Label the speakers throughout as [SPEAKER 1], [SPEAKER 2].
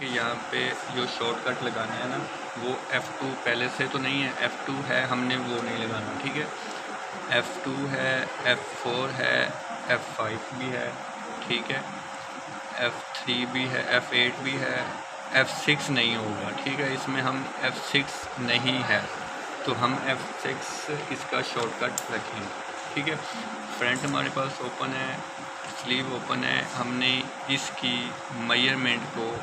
[SPEAKER 1] कि यहाँ पे जो शॉर्टकट लगाना है ना वो F2 पहले से तो नहीं है, F2 है, हमने वो नहीं लगाना, ठीक है। F2 है, F4 है, F5 भी है, ठीक है, F3 भी है, F8 भी है, F6 नहीं होगा, ठीक है। इसमें हम F6 नहीं है तो हम F6 इसका शॉर्टकट रखेंगे, ठीक है। फ्रंट हमारे पास ओपन है, स्लीव ओपन है, हमने इसकी मेजरमेंट को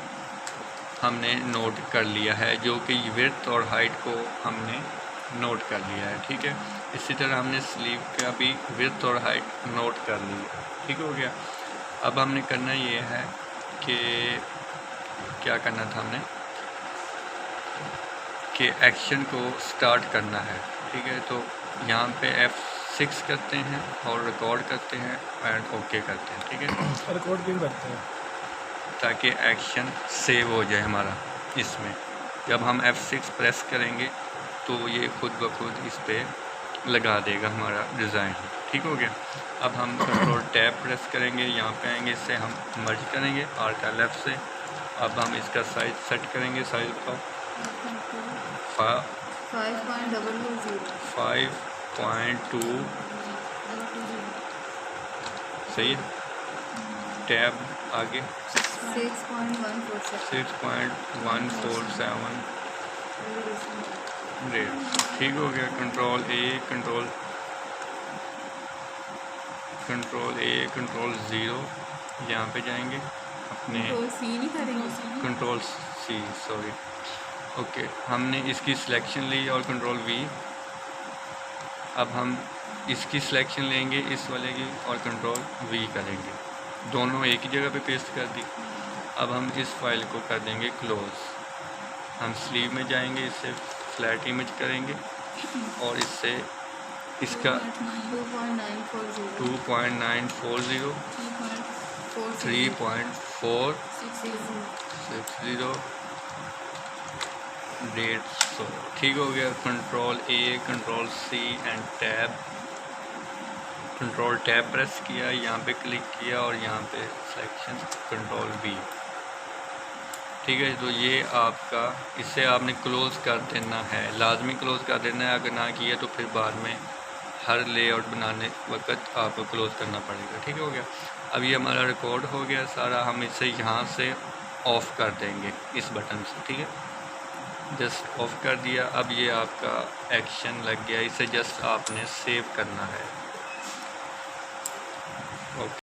[SPEAKER 1] हमने नोट कर लिया है, जो कि विड्थ और हाइट को हमने नोट कर लिया है, ठीक है। इसी तरह हमने स्लीव का भी विड्थ और हाइट नोट कर ली है, ठीक हो गया। अब हमने करना ये है कि क्या करना था हमने कि एक्शन को स्टार्ट करना है, ठीक है। तो यहाँ पे F6 करते हैं और रिकॉर्ड करते हैं एंड ओके करते हैं, ठीक है।
[SPEAKER 2] रिकॉर्ड क्यों करते हैं?
[SPEAKER 1] ताकि एक्शन सेव हो जाए हमारा इसमें। जब हम F6 प्रेस करेंगे तो ये खुद ब खुद इस पर लगा देगा हमारा डिज़ाइन, ठीक हो गया। अब हम कंट्रोल टैब प्रेस करेंगे, यहाँ पे आएंगे, इससे हम मर्ज करेंगे आल्ट F से। अब हम इसका साइज सेट करेंगे, साइज बताओ 5.2 सही है। टैब आगे 6.147 ग्रेट, ठीक हो गया। कंट्रोल ए कंट्रोल 0 यहाँ पे जाएंगे अपने कंट्रोल सी सॉरी ओके, हमने इसकी सिलेक्शन ली और कंट्रोल V। अब हम इसकी सिलेक्शन लेंगे इस वाले की और कंट्रोल V करेंगे, दोनों एक ही जगह पे पेस्ट कर दी। अब हम इस फाइल को कर देंगे क्लोज। हम स्लीव में जाएंगे, इससे फ्लैट इमेज करेंगे और इससे इसका 2.940 3.460 डेट, सो ठीक हो गया। Control A control C and tab, control tab press किया, यहाँ पे क्लिक किया और यहाँ पे सिलेक्शन कंट्रोल V, ठीक है। तो ये आपका, इससे आपने क्लोज़ कर देना है, लाजमी क्लोज़ कर देना है। अगर ना किया तो फिर बाद में हर लेआउट बनाने वक्त आपको क्लोज़ करना पड़ेगा, ठीक हो गया। अब ये हमारा रिकॉर्ड हो गया सारा, हम इसे यहाँ से ऑफ़ कर देंगे इस बटन से, ठीक है। जस्ट ऑफ कर दिया। अब ये आपका एक्शन लग गया, इसे जस्ट आपने सेव करना है। ओके।